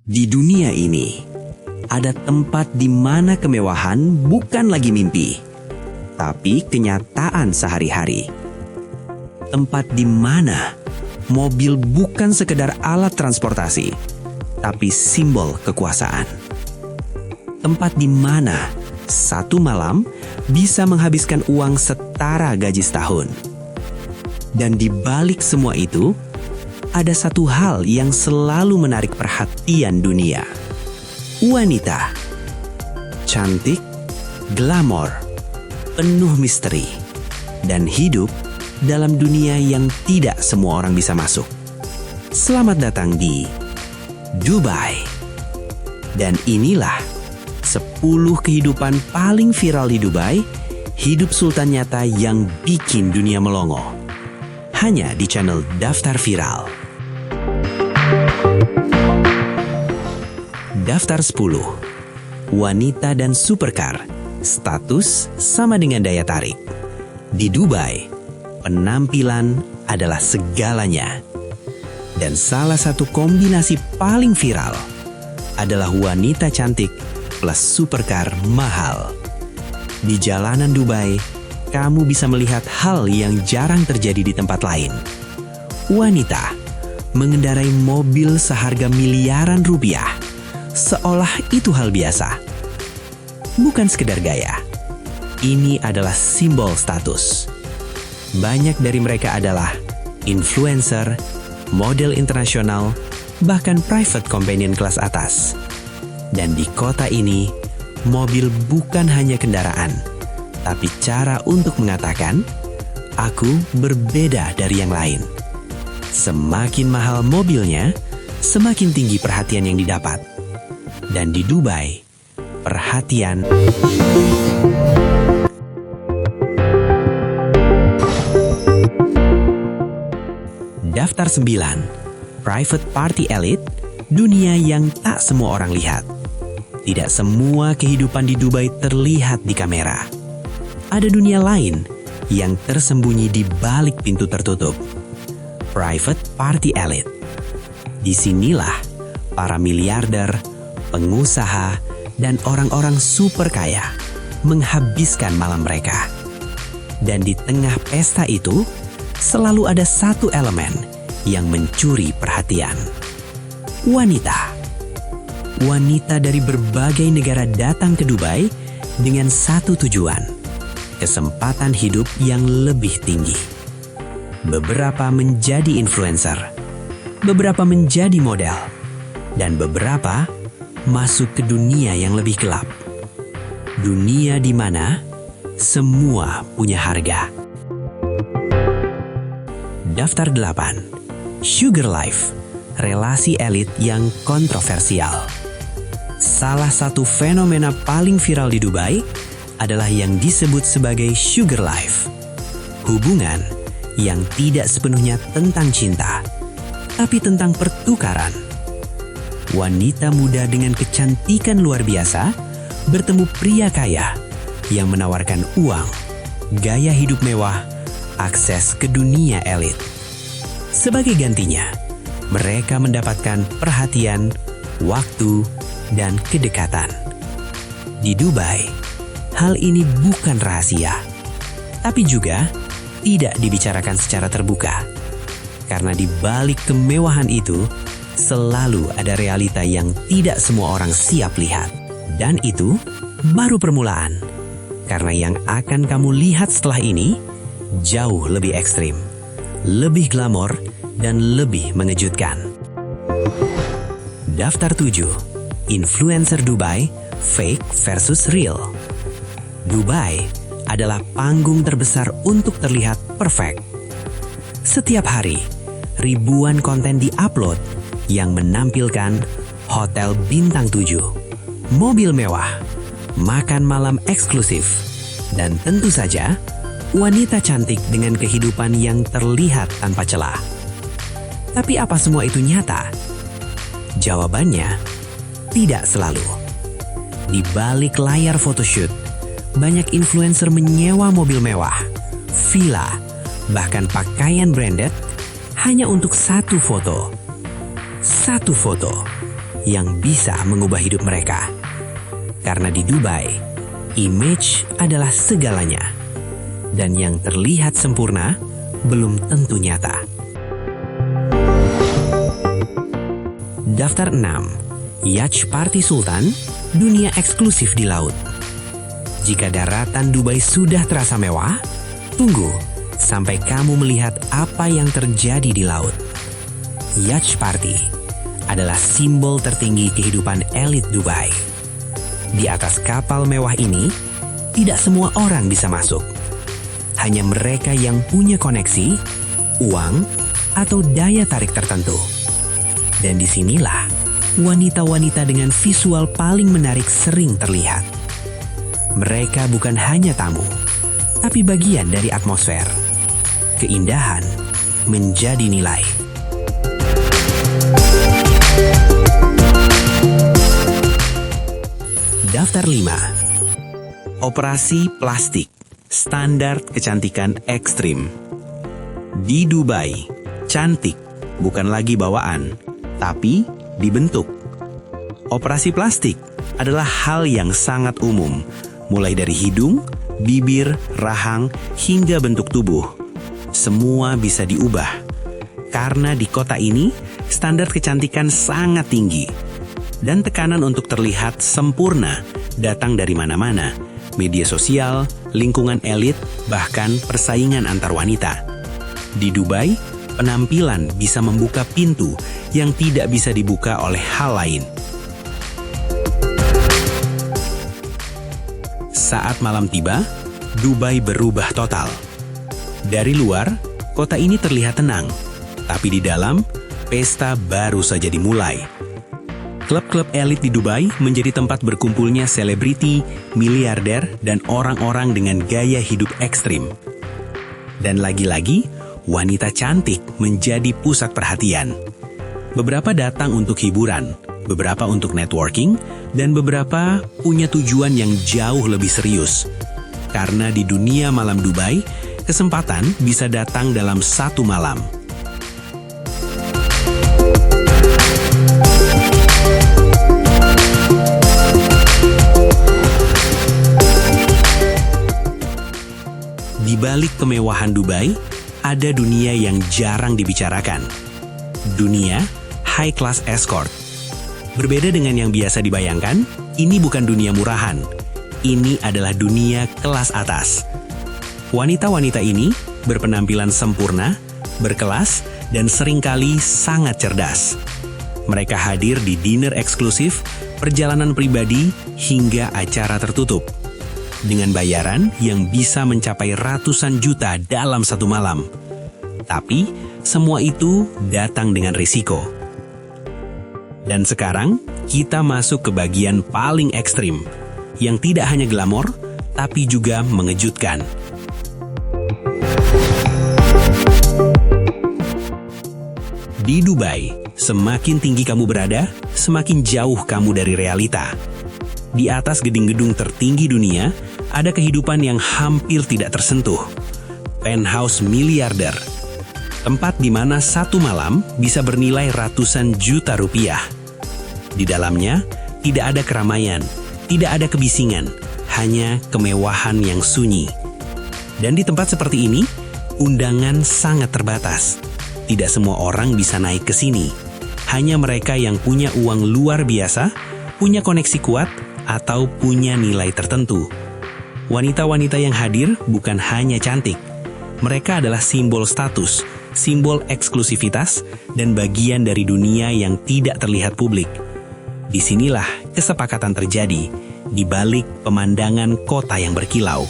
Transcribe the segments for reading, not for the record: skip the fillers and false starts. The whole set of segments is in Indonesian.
Di dunia ini, ada tempat di mana kemewahan bukan lagi mimpi, tapi kenyataan sehari-hari. Tempat di mana mobil bukan sekedar alat transportasi, tapi simbol kekuasaan. Tempat di mana satu malam bisa menghabiskan uang setara gaji setahun. Dan di balik semua itu, ada satu hal yang selalu menarik perhatian dunia. Wanita. Cantik, glamor, penuh misteri, dan hidup dalam dunia yang tidak semua orang bisa masuk. Selamat datang di Dubai. Dan inilah 10 kehidupan paling viral di Dubai, hidup sultan nyata yang bikin dunia melongo. Hanya di channel Daftar Viral. Daftar 10. Wanita dan supercar. Status sama dengan daya tarik. Di Dubai, penampilan adalah segalanya. Dan salah satu kombinasi paling viral adalah wanita cantik plus supercar mahal. Di jalanan Dubai, kamu bisa melihat hal yang jarang terjadi di tempat lain. Wanita mengendarai mobil seharga miliaran rupiah, seolah itu hal biasa. Bukan sekedar gaya, ini adalah simbol status. Banyak dari mereka adalah influencer, model internasional, bahkan private companion kelas atas. Dan di kota ini, mobil bukan hanya kendaraan, tapi cara untuk mengatakan, aku berbeda dari yang lain. Semakin mahal mobilnya, semakin tinggi perhatian yang didapat. Dan di Dubai, perhatian Daftar 9. Private Party Elite, dunia yang tak semua orang lihat. Tidak semua kehidupan di Dubai terlihat di kamera. Ada dunia lain yang tersembunyi di balik pintu tertutup. Private Party Elite. Disinilah para miliarder, pengusaha, dan orang-orang super kaya menghabiskan malam mereka. Dan di tengah pesta itu, selalu ada satu elemen yang mencuri perhatian. Wanita. Wanita dari berbagai negara datang ke Dubai dengan satu tujuan, kesempatan hidup yang lebih tinggi. Beberapa menjadi influencer, beberapa menjadi model, dan beberapa masuk ke dunia yang lebih gelap. Dunia di mana semua punya harga. Daftar 8. Sugar Life, relasi elit yang kontroversial. Salah satu fenomena paling viral di Dubai adalah yang disebut sebagai Sugar Life. Hubungan yang tidak sepenuhnya tentang cinta, tapi tentang pertukaran. Wanita muda dengan kecantikan luar biasa bertemu pria kaya yang menawarkan uang, gaya hidup mewah, akses ke dunia elit. Sebagai gantinya, mereka mendapatkan perhatian, waktu, dan kedekatan. Di Dubai, hal ini bukan rahasia, tapi juga tidak dibicarakan secara terbuka. Karena di balik kemewahan itu, selalu ada realita yang tidak semua orang siap lihat. Dan itu baru permulaan. Karena yang akan kamu lihat setelah ini jauh lebih ekstrim, lebih glamor, dan lebih mengejutkan. Daftar 7. Influencer Dubai, fake versus real. Dubai adalah panggung terbesar untuk terlihat perfect. Setiap hari, ribuan konten di-upload yang menampilkan hotel bintang 7, mobil mewah, makan malam eksklusif, dan tentu saja wanita cantik dengan kehidupan yang terlihat tanpa celah. Tapi apa semua itu nyata? Jawabannya, tidak selalu. Di balik layar photoshoot, banyak influencer menyewa mobil mewah, villa, bahkan pakaian branded hanya untuk satu foto. Satu foto. yang bisa mengubah hidup mereka. Karena di Dubai, image adalah segalanya. Dan yang terlihat sempurna belum tentu nyata. Daftar 6. Yacht Party Sultan, dunia eksklusif di laut. Jika daratan Dubai sudah terasa mewah, tunggu sampai kamu melihat apa yang terjadi di laut. Yacht Party adalah simbol tertinggi kehidupan elit Dubai. Di atas kapal mewah ini, tidak semua orang bisa masuk. Hanya mereka yang punya koneksi, uang, atau daya tarik tertentu. Dan disinilah wanita-wanita dengan visual paling menarik sering terlihat. Mereka bukan hanya tamu, tapi bagian dari atmosfer. Keindahan menjadi nilai. Daftar 5. Operasi plastik, standar kecantikan ekstrim. Di Dubai, cantik bukan lagi bawaan, tapi dibentuk. Operasi plastik adalah hal yang sangat umum, mulai dari hidung, bibir, rahang, hingga bentuk tubuh. Semua bisa diubah. Karena di kota ini, standar kecantikan sangat tinggi. Dan tekanan untuk terlihat sempurna datang dari mana-mana. Media sosial, lingkungan elit, bahkan persaingan antar wanita. Di Dubai, penampilan bisa membuka pintu yang tidak bisa dibuka oleh hal lain. Saat malam tiba, Dubai berubah total. Dari luar, kota ini terlihat tenang, tapi di dalam, pesta baru saja dimulai. Klub-klub elit di Dubai menjadi tempat berkumpulnya selebriti, miliarder, dan orang-orang dengan gaya hidup ekstrim. Dan lagi-lagi, wanita cantik menjadi pusat perhatian. Beberapa datang untuk hiburan, beberapa untuk networking, dan beberapa punya tujuan yang jauh lebih serius. Karena di dunia malam Dubai, kesempatan bisa datang dalam satu malam. Di balik kemewahan Dubai, ada dunia yang jarang dibicarakan. Dunia high class escort. Berbeda dengan yang biasa dibayangkan, ini bukan dunia murahan. Ini adalah dunia kelas atas. Wanita-wanita ini berpenampilan sempurna, berkelas, dan seringkali sangat cerdas. Mereka hadir di dinner eksklusif, perjalanan pribadi, hingga acara tertutup. Dengan bayaran yang bisa mencapai ratusan juta dalam satu malam. Tapi, semua itu datang dengan risiko. Dan sekarang, kita masuk ke bagian paling ekstrim, yang tidak hanya glamor, tapi juga mengejutkan. Di Dubai, semakin tinggi kamu berada, semakin jauh kamu dari realita. Di atas gedung-gedung tertinggi dunia, ada kehidupan yang hampir tidak tersentuh. Penthouse miliarder. Tempat di mana satu malam bisa bernilai ratusan juta rupiah. Di dalamnya, tidak ada keramaian, tidak ada kebisingan, hanya kemewahan yang sunyi. Dan di tempat seperti ini, undangan sangat terbatas. Tidak semua orang bisa naik ke sini. Hanya mereka yang punya uang luar biasa, punya koneksi kuat, atau punya nilai tertentu. Wanita-wanita yang hadir bukan hanya cantik. Mereka adalah simbol status, simbol eksklusivitas, dan bagian dari dunia yang tidak terlihat publik. Disinilah kesepakatan terjadi, di balik pemandangan kota yang berkilau.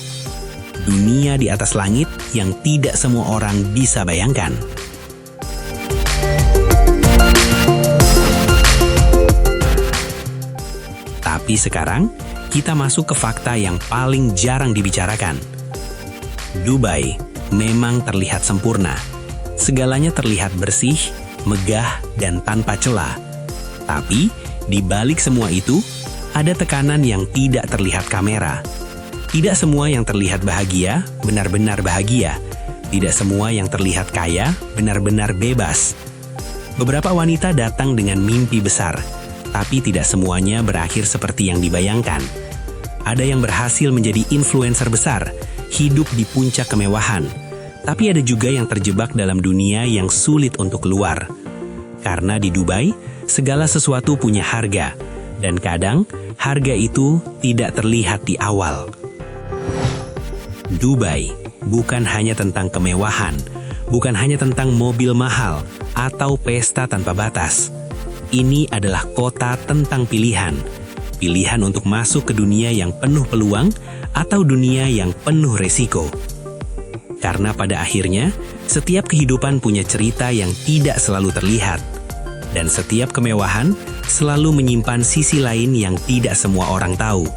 Dunia di atas langit yang tidak semua orang bisa bayangkan. Tapi sekarang, kita masuk ke fakta yang paling jarang dibicarakan. Dubai memang terlihat sempurna. Segalanya terlihat bersih, megah, dan tanpa celah. Tapi, di balik semua itu, ada tekanan yang tidak terlihat kamera. Tidak semua yang terlihat bahagia, benar-benar bahagia. Tidak semua yang terlihat kaya, benar-benar bebas. Beberapa wanita datang dengan mimpi besar, Tapi tidak semuanya berakhir seperti yang dibayangkan. Ada yang berhasil menjadi influencer besar, hidup di puncak kemewahan. Tapi ada juga yang terjebak dalam dunia yang sulit untuk keluar. Karena di Dubai, segala sesuatu punya harga. Dan kadang, harga itu tidak terlihat di awal. Dubai bukan hanya tentang kemewahan, bukan hanya tentang mobil mahal atau pesta tanpa batas. Ini adalah kota tentang pilihan. Pilihan untuk masuk ke dunia yang penuh peluang atau dunia yang penuh resiko. Karena pada akhirnya, setiap kehidupan punya cerita yang tidak selalu terlihat. Dan setiap kemewahan selalu menyimpan sisi lain yang tidak semua orang tahu.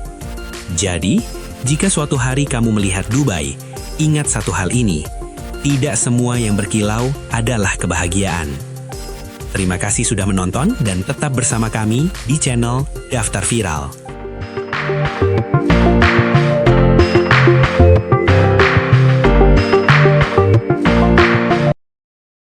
Jadi, jika suatu hari kamu melihat Dubai, ingat satu hal ini. Tidak semua yang berkilau adalah kebahagiaan. Terima kasih sudah menonton dan tetap bersama kami di channel Daftar Viral.